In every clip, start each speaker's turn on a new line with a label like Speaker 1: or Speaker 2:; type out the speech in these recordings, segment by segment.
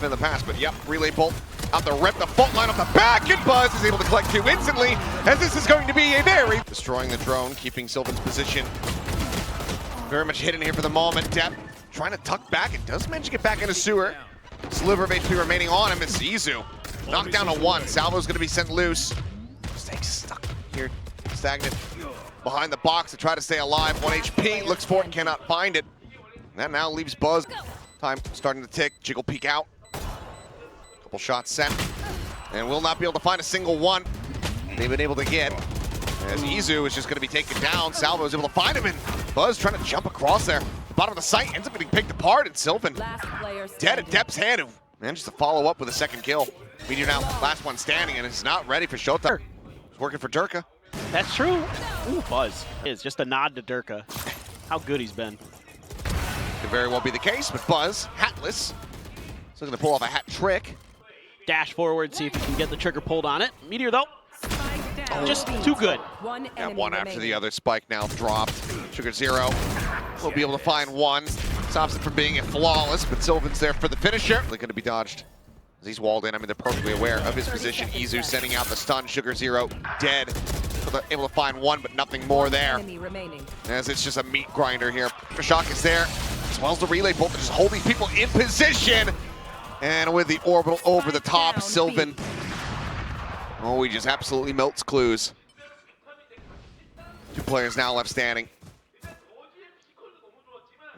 Speaker 1: in the past, but yep, relay bolt out the rip, the fault line off the back, and Buzz is able to collect two instantly, as this is going to be a very... Destroying the drone, keeping Sylvan's position very much hidden here for the moment. Depp trying to tuck back, and does manage to get back into sewer. Sliver of HP remaining on him. It's Izu. Knocked down to one. Salvo's going to be sent loose. Staying stuck here, stagnant behind the box to try to stay alive. 1 HP, looks for it, cannot find it. And that now leaves Buzz. Time starting to tick. Jiggle peek out. Couple shots sent, and will not be able to find a single one they've been able to get. As Izu is just going to be taken down, Salvo is able to find him, and Buzz trying to jump across there. The bottom of the site ends up getting picked apart, and Sylvan dead at Depp's hand, who manages to follow up with a second kill. Meteor now last one standing, and is not ready for Shota. He's working for Durka.
Speaker 2: That's true. Ooh, Buzz is just a nod to Durka. How good he's been.
Speaker 1: Could very well be the case, but Buzz, hatless, is looking to pull off a hat trick.
Speaker 2: Dash forward, see if he can get the trigger pulled on it. Meteor, though, just too good.
Speaker 1: Yeah, one after the other. Spike now dropped. Sugar Zero will be able to find one. Stops it from being a flawless, but Sylvan's there for the finisher. They're going to be dodged as he's walled in. I mean, they're perfectly aware of his position. Izu sending out the stun. Sugar Zero dead. Able to find one, but nothing more there. As it's just a meat grinder here. Shock is there, as well as the relay bolt to just hold these people in position. And with the orbital over the top, Sylvan, oh, he just absolutely melts clues. Two players now left standing.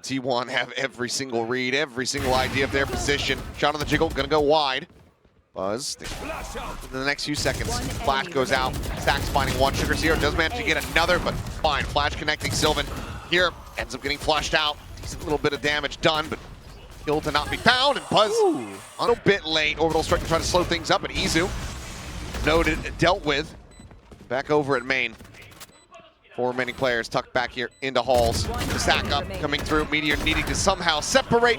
Speaker 1: T1 have every single read, every single idea of their position. Shot on the jiggle, gonna go wide. Buzz, in the next few seconds, Flash goes out. Stacks finding one. Sugar Zero does manage to get another, but fine. Flash connecting Sylvan here, ends up getting flushed out. Decent little bit of damage done, but kill to not be found, and Buzz a little bit late. Orbital strike to try to slow things up, and Izu noted, dealt with. Back over at main. 4 remaining players tucked back here into halls. The stack up, coming through. Meteor needing to somehow separate.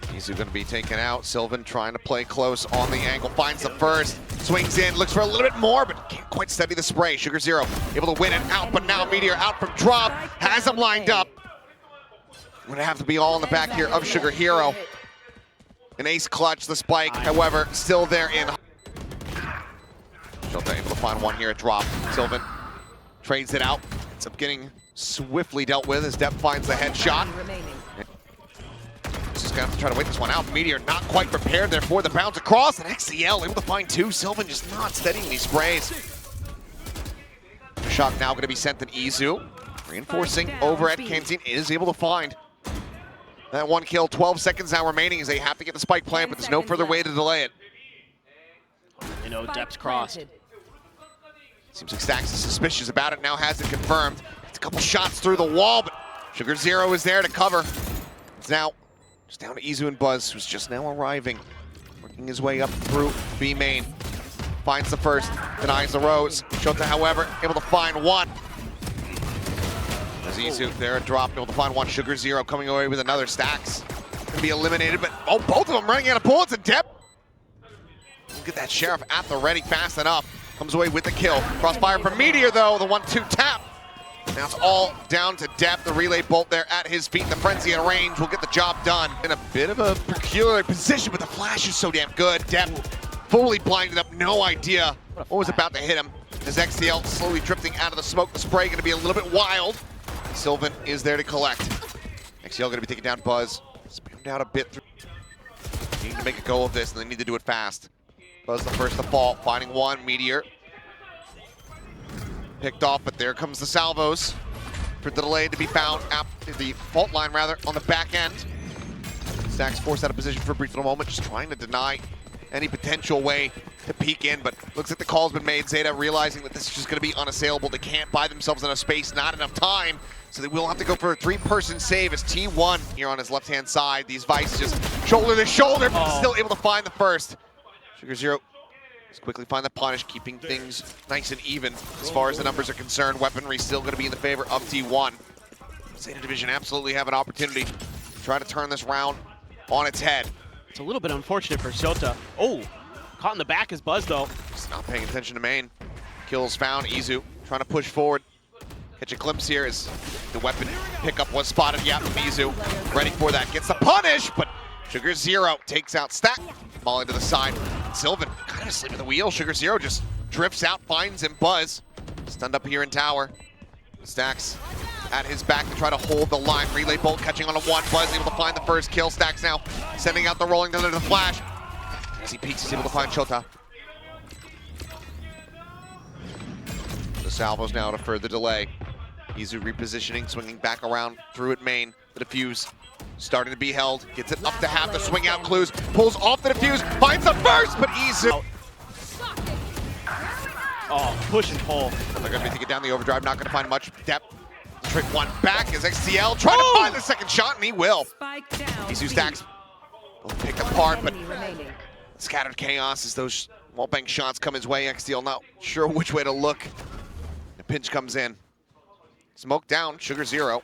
Speaker 1: Izu going to be taken out. Sylvan trying to play close on the angle. Finds the first. Swings in, looks for a little bit more, but can't quite steady the spray. Sugar Zero able to win it out, but now Meteor out from drop. Has him lined up. Going to have to be all in the back here of Sugar Hero. An ace clutch, the spike, however, still there in. Shota able to find one here at drop. Sylvan trades it out. Ends up getting swiftly dealt with as Depp finds the headshot. Just gonna have to try to wait this one out. Meteor not quite prepared there for the bounce across, and XCL able to find two. Sylvan just not steadying these sprays. Shock now gonna be sent to Izu. Reinforcing over at Canteen, is able to find that one kill. 12 seconds now remaining as they have to get the spike plant, but there's no further way to delay it.
Speaker 2: You know, Depp's crossed.
Speaker 1: Seems like Stacks is suspicious about it, now has it confirmed. It's a couple shots through the wall, but Sugar Zero is there to cover. It's now just down to Izu and Buzz, who's just now arriving. Working his way up through B main. Finds the first, denies the Rose. Shota, however, able to find one. There's Izu there, drop, able to find one. Sugar Zero coming away with another. Stacks gonna be eliminated, but oh, both of them running out of bullets, and Depp. Look at that Sheriff at the ready fast enough. Comes away with the kill. Crossfire from Meteor though, the 1-2 tap. Now it's all down to Depp. The relay bolt there at his feet. The frenzy at range will get the job done. In a bit of a peculiar position, but the flash is so damn good. Depp fully blinded up, no idea what was about to hit him. As XCL slowly drifting out of the smoke. The spray gonna be a little bit wild. Sylvan is there to collect. XCL gonna be taking down Buzz. Spammed out a bit through. Need to make a go of this, and they need to do it fast. Buzz the first to fall, finding one. Meteor picked off, but there comes the salvos for the delay to be found at the fault line, rather, on the back end. Stacks forced out of position for a brief little moment, just trying to deny any potential way to peek in, but looks like the call's been made. ZETA realizing that this is just going to be unassailable. They can't buy themselves enough space, not enough time, so they will have to go for a 3-person save as T1 here on his left-hand side. These Vice just shoulder to shoulder, but still able to find the first. Sugar Zero just quickly find the punish, keeping things nice and even as far as the numbers are concerned. Weaponry still going to be in the favor of T1. ZETA Division absolutely have an opportunity to try to turn this round on its head.
Speaker 2: It's a little bit unfortunate for Shota. Oh, caught in the back is Buzz though.
Speaker 1: Just not paying attention to main. Kills found. Izu trying to push forward. Catch a glimpse here as the weapon pickup was spotted. Yeah, Izu ready for that. Gets the punish, but Sugar Zero takes out Stack. Molly to the side. Sylvan kind of asleep at the wheel. Sugar Zero just drifts out, finds him. Buzz stunned up here in tower. Stacks at his back to try to hold the line. Relay Bolt catching on a one. Buzz able to find the first kill. Stacks now sending out the rolling thunder to the flash. As he peeks, he's able to find Chota. The salvos now to further delay. Izu repositioning, swinging back around through at main. The defuse starting to be held. Gets it up to half. The swing out clues. Pulls off the defuse. Finds the first, but Izu.
Speaker 2: Oh, push and pull.
Speaker 1: They're going to be taking down the overdrive. Not going to find much depth. Trick one back as XTL trying to find the second shot, and he will. Izu Stacks both picked apart, but scattered chaos as those wallbang shots come his way. XTL not sure which way to look. The pinch comes in. Smoke down, Sugar Zero.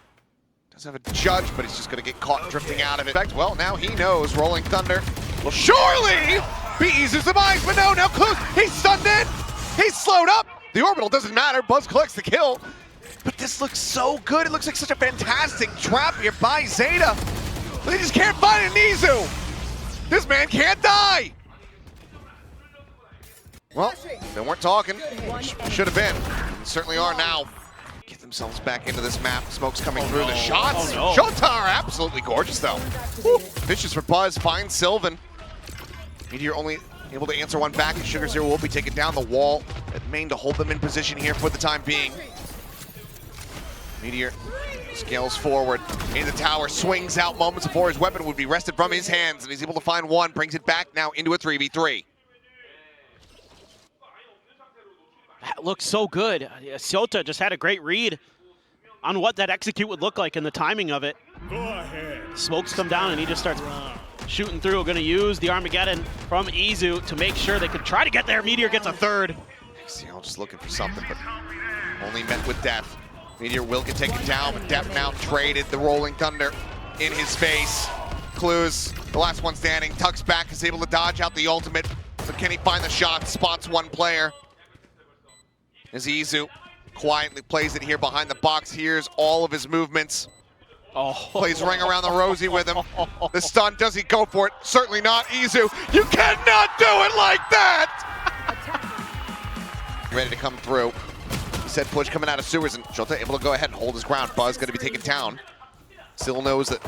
Speaker 1: Doesn't have a judge, but he's just going to get caught drifting out of it. In fact, well, now he knows Rolling Thunder will surely be Izu's demise, but no, now Clues, he's stunned in. He's slowed up. The orbital doesn't matter. Buzz collects the kill. But this looks so good. It looks like such a fantastic trap here by ZETA. But they just can't find an Izu. This man can't die. Well, they weren't talking. Should have been. They certainly are now. Get themselves back into this map. Smoke's coming through. The shots.
Speaker 2: Oh, no.
Speaker 1: Shota are absolutely gorgeous, though. Woo. Vicious for Buzz. Finds Sylvan. Meteor only able to answer one back, and Sugar Zero will be taking down the wall at main to hold them in position here for the time being. Meteor scales forward in the tower, swings out moments before his weapon would be wrested from his hands, and he's able to find one, brings it back now into a 3v3.
Speaker 2: That looks so good. Shota just had a great read on what that execute would look like and the timing of it.
Speaker 3: Go ahead.
Speaker 2: Smokes come down and he just starts shooting through. Going to use the Armageddon from Izu to make sure they could try to get there. Meteor gets a third.
Speaker 1: XTL just looking for something, but only met with death. Meteor will get taken down, but Death now traded the Rolling Thunder in his face. Clues, the last one standing, tucks back, is able to dodge out the ultimate, but can he find the shot? Spots one player. As Izu quietly plays it here behind the box, hears all of his movements.
Speaker 2: Oh.
Speaker 1: Plays ring around the rosy with him. The stun, does he go for it? Certainly not. Izu, you cannot do it like that! Ready to come through. He said push coming out of sewers, and Shota able to go ahead and hold his ground. Buzz going to be taken down. Still knows that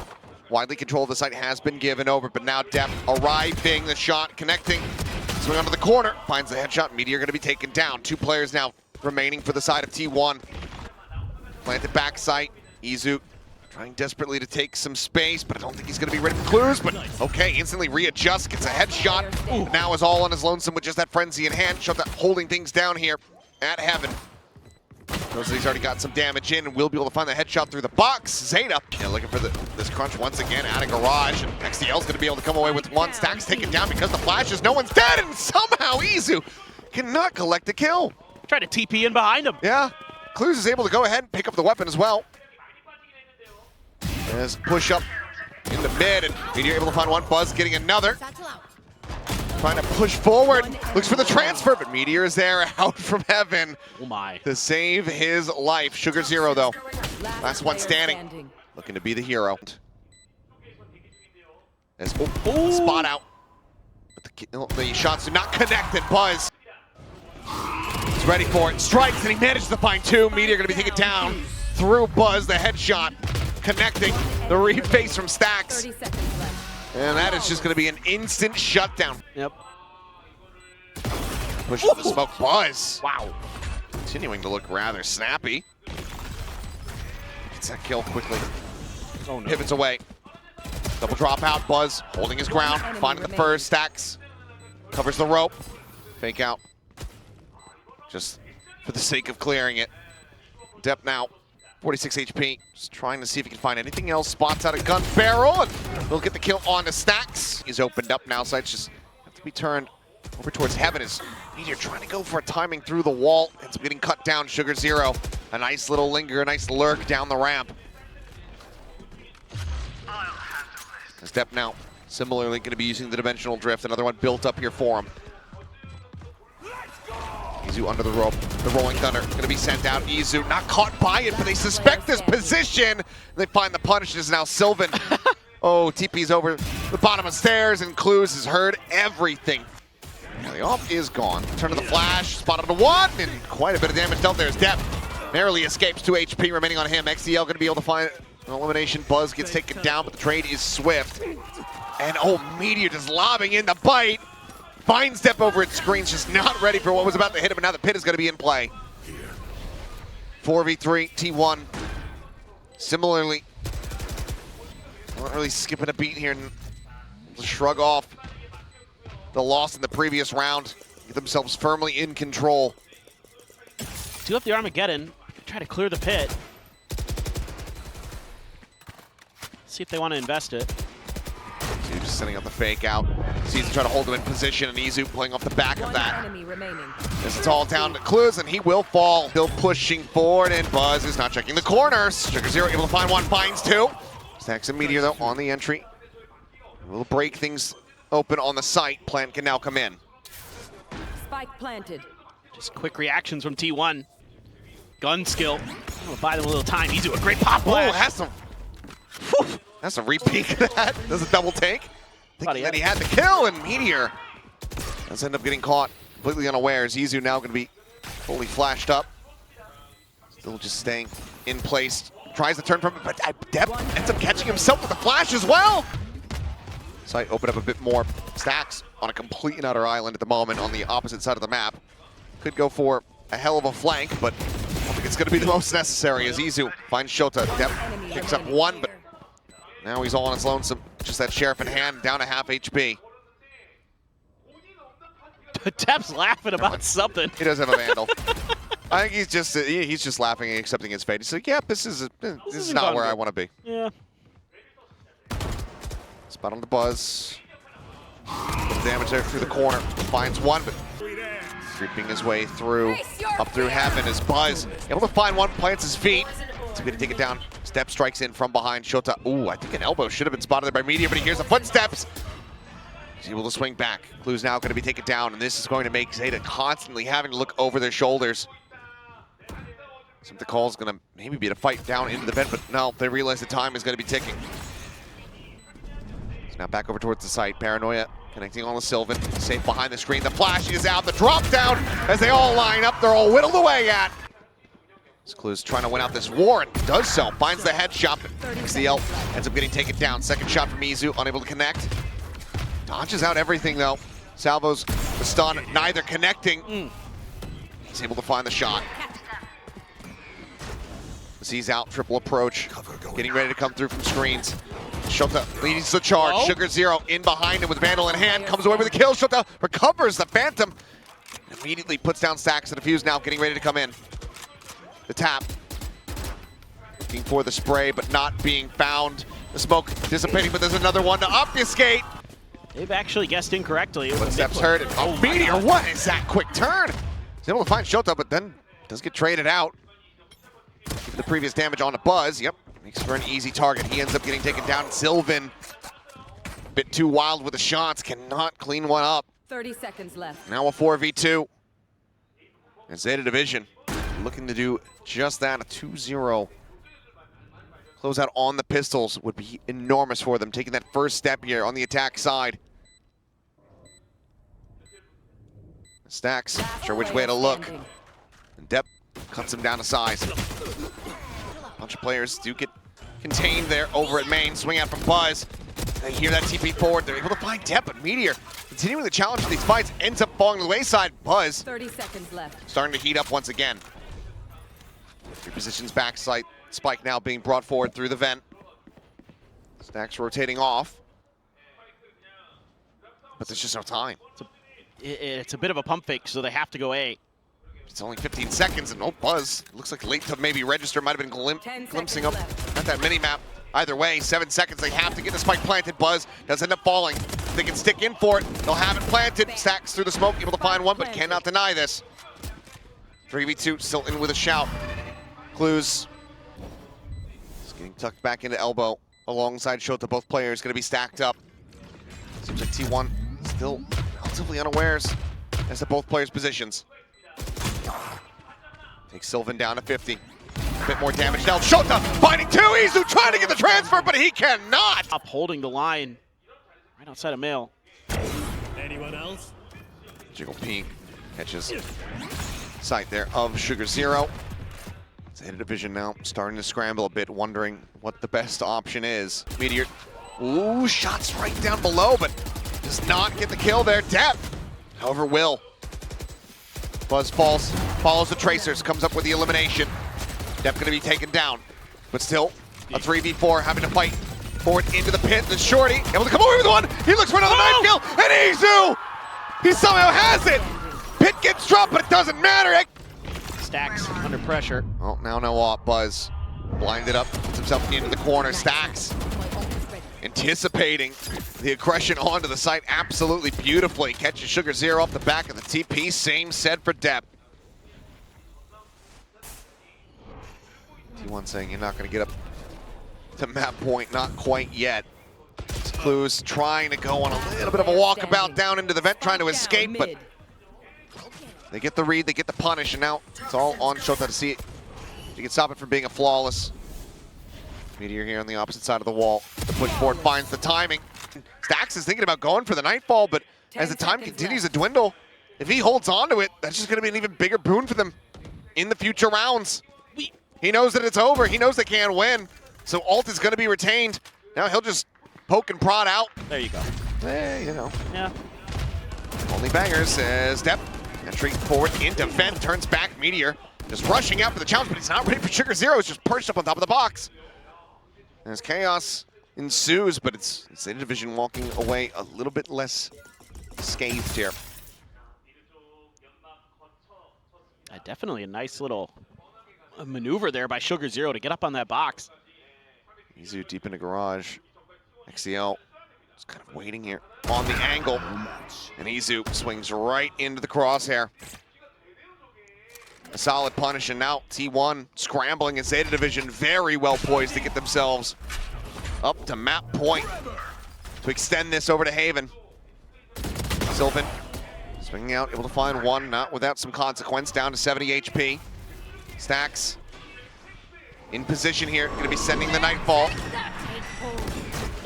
Speaker 1: widely control of the site has been given over, but now Depth arriving, the shot connecting. Swing onto the corner, finds the headshot. Meteor going to be taken down. Two players now remaining for the side of T1. Planted back sight. Izu trying desperately to take some space, but I don't think he's going to be ready for clues. But okay, instantly readjusts, gets a headshot. Ooh. Now is all on his lonesome with just that frenzy in hand. Shota holding things down here at Heaven. Knows that he's already got some damage in and will be able to find the headshot through the box. ZETA looking for this crunch once again out of garage, and XTL's going to be able to come away with one. Stacks taken down because the flashes. No one's dead, and somehow Izu cannot collect the kill.
Speaker 2: Try to TP in behind him.
Speaker 1: Yeah, Clues is able to go ahead and pick up the weapon as well. As push up in the mid, and Meteor able to find one. Buzz getting another. Trying to push forward, looks for the transfer, but Meteor is there out from Heaven.
Speaker 2: Oh my.
Speaker 1: To save his life. Sugar Zero though, last one standing, looking to be the hero. As spot out, but the shots do not connect, and Buzz is ready for it. Strikes, and he manages to find two. Meteor gonna be taken down through Buzz, the headshot connecting, the reface from Stacks. And that is just going to be an instant shutdown.
Speaker 2: Yep.
Speaker 1: Push for the smoke. Buzz. Wow. Continuing to look rather snappy. Gets that kill quickly.
Speaker 2: Oh, no.
Speaker 1: Pivots away. Double drop out. Buzz holding his ground. Finding the first. Stacks. Covers the rope. Fake out. Just for the sake of clearing it. Depth now. 46 HP, just trying to see if he can find anything else. Spots out a gun barrel, and he'll get the kill on the Stacks. He's opened up now, sights just have to be turned over towards Heaven as Meteor trying to go for a timing through the wall. Ends up getting cut down. Sugar Zero, a nice little linger, a nice lurk down the ramp. Step now, similarly going to be using the Dimensional Drift, another one built up here for him. Izu under the rope, the Rolling Thunder going to be sent out. Izu not caught by it, but they suspect this position. They find the punish. Is now Sylvan. Oh, TP's over the bottom of stairs, and Clues has heard everything. Now the off is gone. Turn to the flash, spotted the one, and quite a bit of damage dealt there as Depp narrowly escapes 2 HP remaining on him. XDL going to be able to find an elimination. Buzz gets taken down, but the trade is swift. And oh, Meteor just lobbing in the bite. Finds Depp over its screens, just not ready for what was about to hit him, and now the pit is going to be in play. 4v3, T1. Similarly, not really skipping a beat here and shrug off the loss in the previous round. Get themselves firmly in control.
Speaker 2: Do up the Armageddon, try to clear the pit. See if they want to invest it.
Speaker 1: Izu just sending out the fake out. Sees trying to hold him in position, and Izu playing off the back of that. As it's all down to Clues, and he will fall. Still pushing forward, and Buzz is not checking the corners. Sugar Zero able to find one, finds two. Stacks and Meteor, though, on the entry. Will break things open on the site. Plant can now come in.
Speaker 3: Spike planted.
Speaker 2: Just quick reactions from T1. Gun skill. We'll buy them a little time. Izu, a great pop flash.
Speaker 1: That's a repeat of that. Does a double take. Thinking that he had the kill, and Meteor does end up getting caught completely unawares. Izu now going to be fully flashed up. Still just staying in place. Tries to turn from it, but Depp ends up catching himself with a flash as well. Site open up a bit more. Stacks on a complete and utter island at the moment on the opposite side of the map. Could go for a hell of a flank, but I don't think it's going to be the most necessary as Izu finds Shota. Depp picks up one, but now he's all on his lonesome. Just that sheriff in hand, down to half HP.
Speaker 2: Depp's laughing about something.
Speaker 1: He does have a vandal. I think he's just laughing and accepting his fate. He's like, yeah, this is not where I want to be.
Speaker 2: Yeah.
Speaker 1: Spot on the Buzz. Little damage there through the corner. Finds one, but creeping his way through, up through heaven is Buzz. Able to find one, plants his feet. It's good to take it down. Step strikes in from behind Shota. Ooh, I think an elbow should have been spotted there by Meteor, but he hears the footsteps. He's able to swing back. Clue's now going to be taken down, and this is going to make ZETA constantly having to look over their shoulders. So the call is going to maybe be to fight down into the vent, but no, they realize the time is going to be ticking. So now back over towards the site. Paranoia connecting on the Sylvan. Safe behind the screen. The flash is out. The drop down as they all line up. They're all whittled away at. Clue's trying to win out this war and does so. Finds the headshot. XDL ends up getting taken down. Second shot from Izu, unable to connect. Dodges out everything though. Salvos, the stun, neither connecting. He's able to find the shot. He's out, triple approach. Getting ready to come through from screens. Shota leads the charge.
Speaker 2: Oh.
Speaker 1: Sugar Zero in behind him with Vandal in hand. Comes away with a kill. Shota recovers the Phantom. Immediately puts down Stacks. The defuse now getting ready to come in. The tap. Looking for the spray, but not being found. The smoke dissipating, but there's another one to obfuscate.
Speaker 2: They've actually guessed incorrectly.
Speaker 1: Footsteps heard. Oh, Meteor, what is that quick turn? He's able to find Shota, but then does get traded out. Give the previous damage on a Buzz. Yep, makes for an easy target. He ends up getting taken down. Sylvan, a bit too wild with the shots, cannot clean one up.
Speaker 3: 30 seconds left.
Speaker 1: Now a 4v2. And ZETA Division looking to do just that, a 2-0. Close out on the pistols would be enormous for them, taking that first step here on the attack side. Stacks, not sure which way to look. And Depp cuts him down to size. A bunch of players do get contained there over at main. Swing out from Buzz. They hear that TP forward. They're able to find Depp, but Meteor, continuing the challenge of these fights, ends up falling to the wayside. Buzz
Speaker 3: 30 seconds left.
Speaker 1: starting to heat up once again. Repositions back site. Spike now being brought forward through the vent. Stacks rotating off. But there's just no time.
Speaker 2: It's a bit of a pump fake, so they have to go A.
Speaker 1: It's only 15 seconds and no Buzz. Looks like late to maybe register. Might have been glimpsing up at that mini-map. Either way, 7 seconds. They have to get the spike planted. Buzz does end up falling. They can stick in for it. They'll have it planted. Stacks through the smoke, able to find one, but cannot deny this. 3v2, still in with a shout. Clues is getting tucked back into elbow alongside Shota. Both players going to be stacked up. Seems like T1 still relatively unawares as to both players' positions. Takes Sylvan down to 50. A bit more damage now. Shota finding two. Izu trying to get the transfer, but he cannot.
Speaker 2: Up holding the line. Right outside of Mail.
Speaker 4: Anyone else?
Speaker 1: Jiggle peek, catches sight there of Sugar Zero. ZETA division now starting to scramble a bit, wondering what the best option is. Meteor, ooh, shots right down below, but does not get the kill there. Depp, however, will. Buzz falls, follows the Tracers, comes up with the elimination. Depp gonna be taken down, but still a 3v4 having to fight forward into the pit. And Shorty able to come over with one. He looks for another knife kill, and Izu, he somehow has it. Pit gets dropped, but it doesn't matter.
Speaker 2: Stacks under pressure.
Speaker 1: Oh, now no op. Buzz blinded up, puts himself into the corner. Stacks anticipating the aggression onto the site absolutely beautifully. Catches Sugar Zero off the back of the TP. Same said for Depp. T1 saying you're not going to get up to map point, not quite yet. Clues trying to go on a little bit of a walkabout down into the vent, trying to escape, but they get the read, they get the punish, and now it's all on Shota to see it. You can stop it from being a flawless. Meteor here on the opposite side of the wall. The push forward finds the timing. Stacks is thinking about going for the Nightfall, but as the time continues to dwindle, if he holds on to it, that's just going to be an even bigger boon for them in the future rounds. He knows that it's over. He knows they can't win. So ult is going to be retained. Now he'll just poke and prod out.
Speaker 2: There you go.
Speaker 1: You know.
Speaker 2: Yeah.
Speaker 1: Only bangers, says Depp. Entry forward into vent, turns back. Meteor just rushing out for the challenge, but he's not ready for Sugar Zero. He's just perched up on top of the box. As chaos ensues, but it's ZETA division walking away a little bit less scathed here.
Speaker 2: Definitely a nice little maneuver there by Sugar Zero to get up on that box.
Speaker 1: Izu deep into garage. XCL just kind of waiting here on the angle. And Izu swings right into the crosshair. A solid punish, and now T1 scrambling in ZETA division, very well poised to get themselves up to map point to extend this over to Haven. Sylvan swinging out, able to find one, not without some consequence, down to 70 HP. Stacks in position here, going to be sending the Nightfall.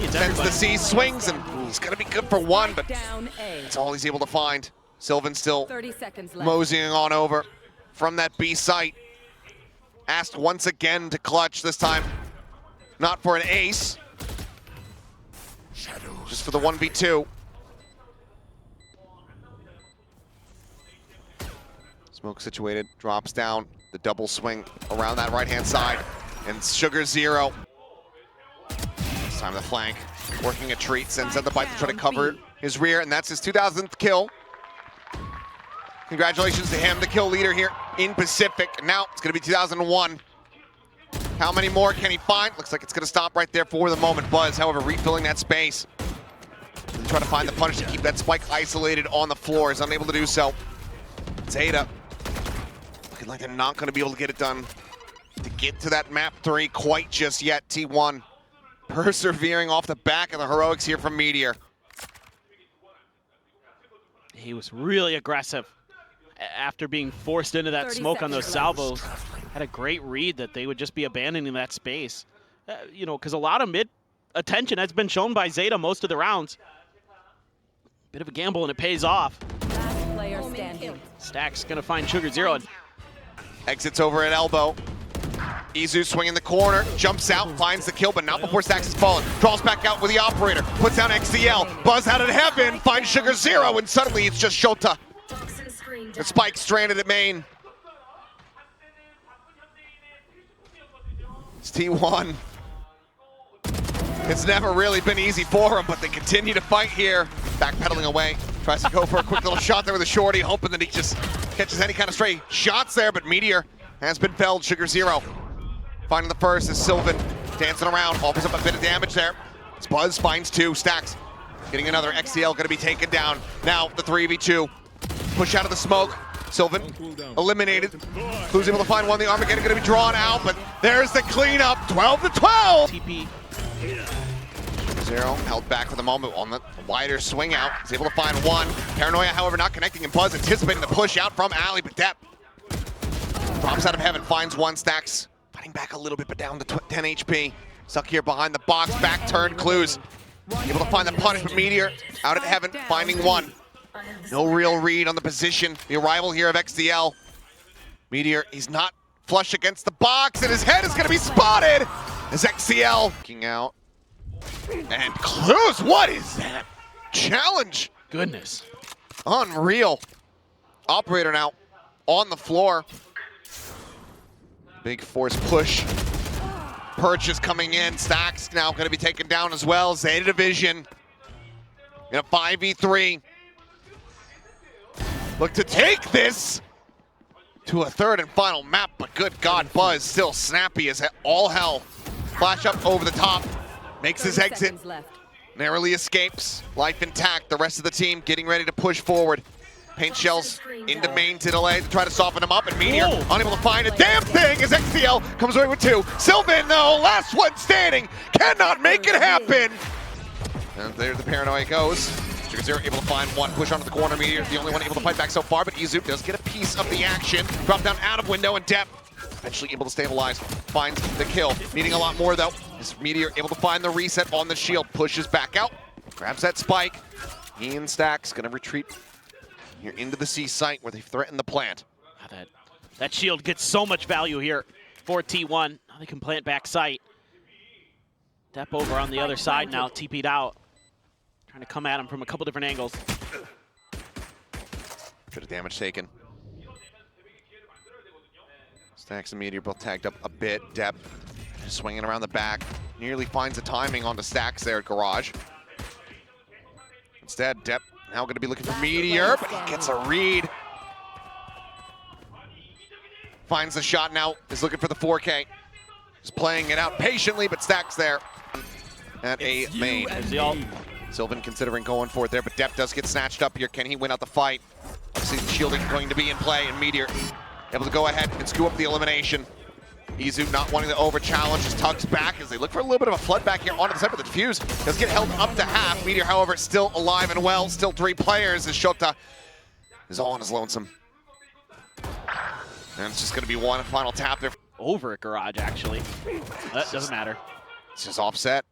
Speaker 1: Sends the C, swings, and he's going to be good for one, but that's all he's able to find. Sylvan still
Speaker 3: 30 seconds left.
Speaker 1: moseying on over from that B site. Asked once again to clutch, this time not for an ace, just for the 1v2. Smoke situated, drops down, the double swing around that right-hand side, and Sugar Zero. This time the flank, working a treat, sends out the bite to try to cover his rear, and that's his 2000th kill. Congratulations to him, the kill leader here in Pacific. And now it's going to be 2001. How many more can he find? Looks like it's going to stop right there for the moment. Buzz, however, refilling that space. Try to find the punish to keep that spike isolated on the floor. Is unable to do so. ZETA looking like they're not going to be able to get it done to get to that map 3 quite just yet. T1 persevering off the back of the heroics here from Meteor.
Speaker 2: He was really aggressive after being forced into that smoke on those salvos. Had a great read that they would just be abandoning that space. You know, because a lot of mid attention has been shown by ZETA most of the rounds. Bit of a gamble, and it pays off.
Speaker 3: Last player standing.
Speaker 2: Stacks gonna find Sugar Zero. And
Speaker 1: exits over at elbow. Izu swinging the corner, jumps out, finds the kill, but not before Stacks has fallen. Draws back out with the operator, puts down XCL. Buzz out of heaven, finds Sugar Zero, and suddenly it's just Shota. The spike stranded at main. It's T1. It's never really been easy for him, but they continue to fight here. Backpedaling away, tries to go for a quick little shot there with a shorty, hoping that he just catches any kind of stray shots there, but Meteor has been felled. Sugar Zero finding the first as Sylvan dancing around, offers up a bit of damage there. As Buzz finds 2, Stacks getting another. XCL going to be taken down. Now the 3v2. Push out of the smoke. Sylvan eliminated. Who's able to find one? The Armageddon going to be drawn out, but there's the cleanup. 12-12.
Speaker 2: TP.
Speaker 1: Zero held back for the moment on the wider swing out. He's able to find one. Paranoia, however, not connecting, and Buzz anticipating the push out from Ali, but Depp drops out of heaven, finds one. Stacks fighting back a little bit, but down to 10 HP. Stuck here behind the box, back turn. Clues Able to find the punishment. Meteor out at heaven, finding one. No real read on the position. The arrival here of XDL. Meteor, he's not flush against the box, and his head is going to be spotted as XCL looking out. And Clues, what is that? Challenge.
Speaker 2: Goodness.
Speaker 1: Unreal. Operator now on the floor. Big force push. Purchase coming in. Stacks now going to be taken down as well. Zeta Division in a 5v3. Look to take this to a third and final map, but good God, Buzz still snappy as all hell. Flash up over the top. Makes his exit. Narrowly escapes. Life intact. The rest of the team getting ready to push forward. Paint shells into main to delay to try to soften him up, and Meteor unable to find a damn thing as XCL comes away with two. Sylvan, though, last one standing, cannot make it happen. And there the paranoia goes. Sugar Zero able to find one, push onto the corner. Meteor, the only one able to fight back so far, but Izu does get a piece of the action. Drop down out of window, and Depp eventually able to stabilize, finds the kill. Needing a lot more, though. Is Meteor able to find the reset on the shield, pushes back out, grabs that spike. He and Stacks gonna retreat here into the C site where they threaten the plant.
Speaker 2: That shield gets so much value here for T1. Now they can plant back site. Depp over on the other side now, TP'd out. Trying to come at him from a couple different angles.
Speaker 1: Bit of damage taken. Stacks and Meteor both tagged up a bit. Depp just swinging around the back. Nearly finds the timing on the Stacks there at Garage. Instead, Depp now going to be looking for Meteor, but he gets a read. Finds the shot now, is looking for the 4K. Just playing it out patiently, but Stacks there at a main. Sylvan considering going for it there, but Depp does get snatched up here. Can he win out the fight? Obviously, the shielding going to be in play, and Meteor able to go ahead and scoop up the elimination. Izu not wanting to over-challenge, just tugs back as they look for a little bit of a flood back here onto the side, but the defuse does get held up to half. Meteor, however, still alive and well, still 3 players as Shota is all on his lonesome. And it's just going to be one final tap there.
Speaker 2: Over at Garage, actually. That doesn't matter.
Speaker 1: It's just offset.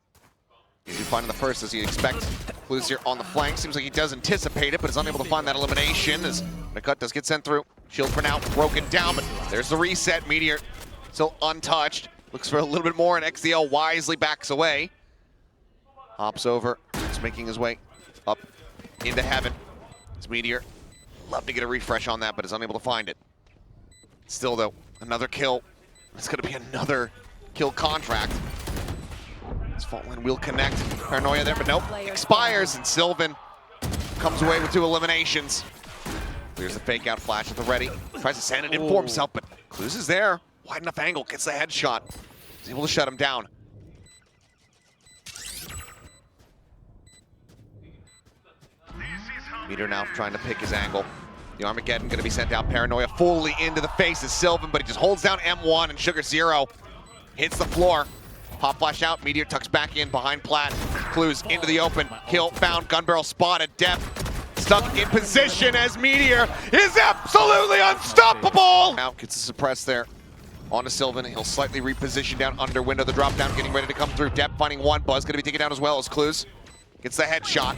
Speaker 1: Izu finding the first as you expect. Clues here on the flank. Seems like he does anticipate it, but is unable to find that elimination as the cut does get sent through. Shield for now broken down, but there's the reset. Meteor still untouched. Looks for a little bit more, and XDL wisely backs away. Hops over, just making his way up into heaven. It's Meteor. Love to get a refresh on that, but is unable to find it. Still, though, another kill. It's going to be another kill contract. This fault line will connect. Paranoia there, but nope. Expires, and Sylvan comes away with 2 eliminations. Clears the fake out flash at the ready. Tries to send it in for himself, but Clues is there. Wide enough angle, gets the headshot. He's able to shut him down. Meteor now trying to pick his angle. The Armageddon going to be sent out. Paranoia fully into the face of Sylvan, but he just holds down M1, and Sugar Zero hits the floor. Pop flash out. Meteor tucks back in behind Platt. Clues into the open. Kill found. Gun barrel spotted. Depp stuck in position as Meteor is absolutely unstoppable. Now gets a suppress there. Onto Sylvan. He'll slightly reposition down under window. The drop down getting ready to come through. Depp finding one. Buzz going to be taken down as well as Clues. Gets the headshot.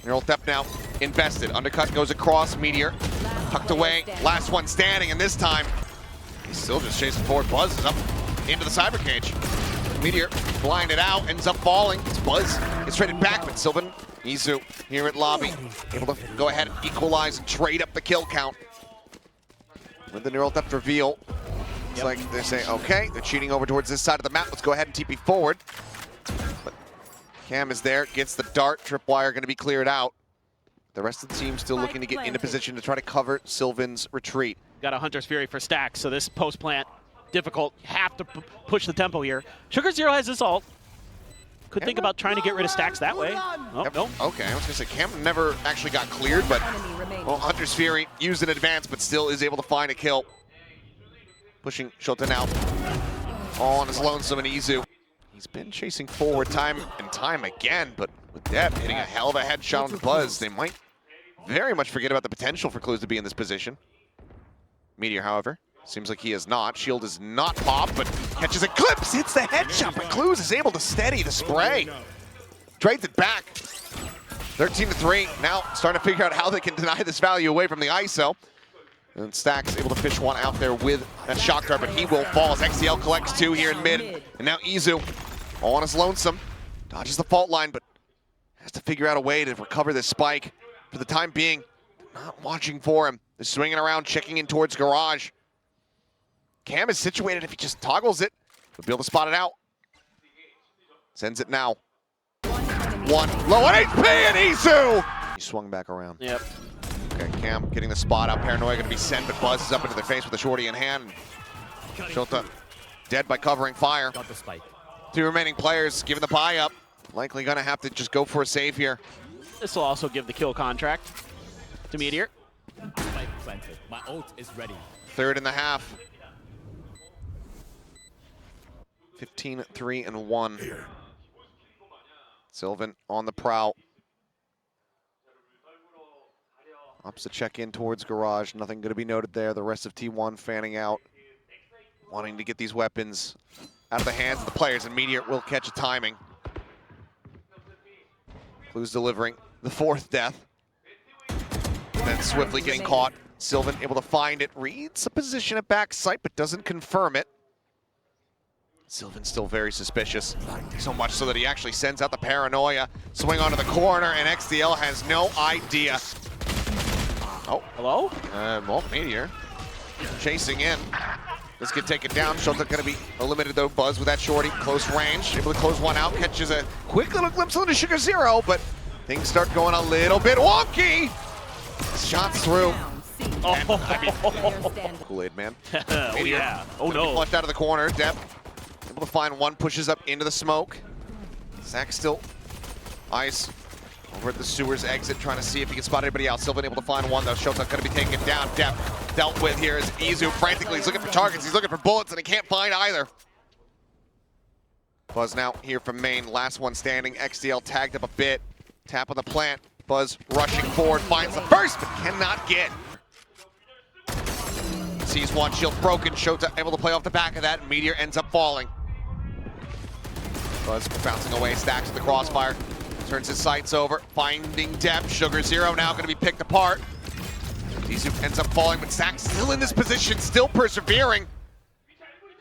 Speaker 1: Neural Depp now invested. Undercut goes across. Meteor tucked away. Last one standing, and this time he's still just chasing forward. Buzz is up into the cyber cage. Meteor blinded out, ends up falling. It's Buzz gets traded back, but Sylvan, Izu here at lobby, able to go ahead and equalize and trade up the kill count. With the neural depth reveal, it's like they're saying, okay, they're cheating over towards this side of the map. Let's go ahead and TP forward. But Cam is there, gets the dart. Tripwire going to be cleared out. The rest of the team still looking to get into position to try to cover Sylvan's retreat.
Speaker 2: Got a Hunter's Fury for Stacks, so this post plant difficult. You have to push the tempo here. Sugar Zero has this ult. Could think about trying to get rid of Stacks that way. Oh,
Speaker 1: yep.
Speaker 2: No.
Speaker 1: Okay, I was going to say Cam never actually got cleared, but well, Hunter's Fury used in advance, but still is able to find a kill. Pushing Shota now. All on his lonesome and Izu. He's been chasing forward time and time again, but with Depp hitting a hell of a headshot on the Buzz, they might very much forget about the potential for Clues to be in this position. Meteor, however, Seems like he is not. Shield is not popped, but catches a glimpse, hits the headshot, but Clues is able to steady the spray. Trades it back. 13-3. Now starting to figure out how they can deny this value away from the ISO. And Stack's able to fish one out there with that shock dart, but he will fall as XDL collects 2 here in mid. And now Izu, all on his lonesome, dodges the fault line, but has to figure out a way to recover this spike. For the time being, not watching for him. They're swinging around, checking in towards Garage. Cam is situated if he just toggles it. He'll be able to spot it out. Sends it now. One low on HP and Izu! He swung back around.
Speaker 2: Yep.
Speaker 1: Okay, Cam getting the spot out. Paranoia going to be sent, but Buzz is up into their face with a shorty in hand. Shota dead by covering fire.
Speaker 4: Got the spike.
Speaker 1: 2 remaining players giving the buy up. Likely going to have to just go for a save here.
Speaker 2: This will also give the kill contract to Meteor.
Speaker 4: Spike planted. My ult is ready.
Speaker 1: 3rd in the half. 15-3-1. Sylvan on the prowl. Opts to check in towards Garage. Nothing going to be noted there. The rest of T1 fanning out, wanting to get these weapons out of the hands of the players, and Meteor will catch a timing. Clues delivering the 4th death. And then swiftly getting caught. Sylvan able to find it. Reads a position at backside, but doesn't confirm it. Sylvan's still very suspicious. So much so that he actually sends out the Paranoia. Swing onto the corner, and XDL has no idea. Oh.
Speaker 2: Hello?
Speaker 1: Well, Meteor chasing in. This could take it down. Shota going to be eliminated though. Buzz with that shorty. Close range. Able to close one out. Catches a quick little glimpse into Sugar Zero, but things start going a little bit wonky. Shots through. Kool-Aid man.
Speaker 2: Oh yeah. Oh no.
Speaker 1: Flushed out of the corner. Depp able to find one. Pushes up into the smoke. Zach still eyes over at the sewers exit, trying to see if he can spot anybody else. Sylvan able to find one though. Shota going to be taken down. Depp dealt with here as Izu frantically. He's looking for targets. He's looking for bullets, and he can't find either. Buzz now here from main. Last one standing. XDL tagged up a bit. Tap on the plant. Buzz rushing forward. Finds the first, but cannot get. Sees one. Shield broken. Shota able to play off the back of that. And Meteor ends up falling. Buzz bouncing away. Stacks with the crossfire. Turns his sights over, finding Depp. Sugar Zero now going to be picked apart. Izu ends up falling, but Stack's still in this position, still persevering.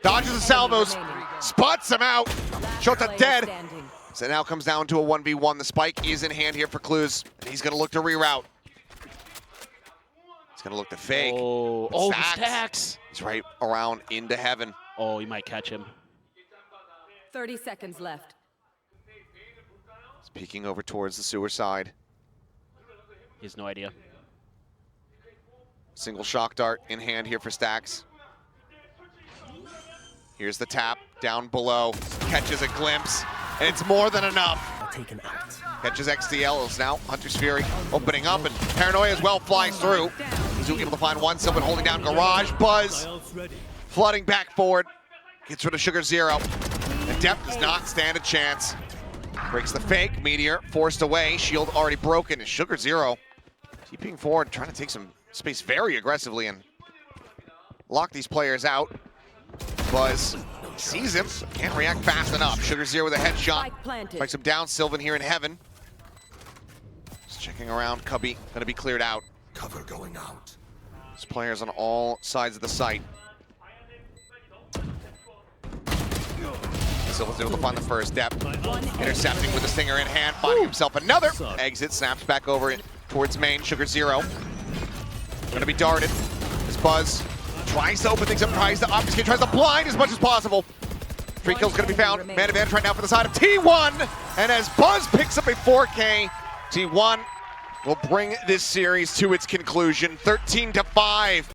Speaker 1: Dodges the salvos, spots him out. Shota dead. So now comes down to a 1v1. The spike is in hand here for Clues, and he's going to look to reroute. He's going to look to fake.
Speaker 2: Oh, Stacks.
Speaker 1: He's right around into heaven.
Speaker 2: Oh, he might catch him.
Speaker 3: 30 seconds left.
Speaker 1: He's peeking over towards the sewer side.
Speaker 2: He has no idea.
Speaker 1: Single shock dart in hand here for Stacks. Here's the tap down below. Catches a glimpse, and it's more than enough.
Speaker 4: Taken out.
Speaker 1: Catches XDL is now Hunter's Fury opening up, and Paranoia as well flies through. He's able to find one. Sylvan holding down Garage. Buzz flooding back forward. Gets rid of Sugar Zero. And Depp does not stand a chance. Breaks the fake. Meteor forced away. Shield already broken. And Sugar Zero keeping forward, trying to take some space very aggressively and lock these players out. Buzz sees him, can't react fast enough. Sugar Zero with a headshot. Strikes him down. Sylvan here in heaven. Just checking around. Cubby going to be cleared out.
Speaker 5: Cover going out.
Speaker 1: There's players on all sides of the site. Sylvan's able to find the first step. Intercepting with the stinger in hand, finding himself another. Exit, snaps back over towards main. Sugar Zero gonna be darted. As Buzz tries to open things up, tries to obfuscate, tries to blind as much as possible. 3 kills gonna be found. Man advantage right now for the side of T1. And as Buzz picks up a 4K, T1 will bring this series to its conclusion, 13-5.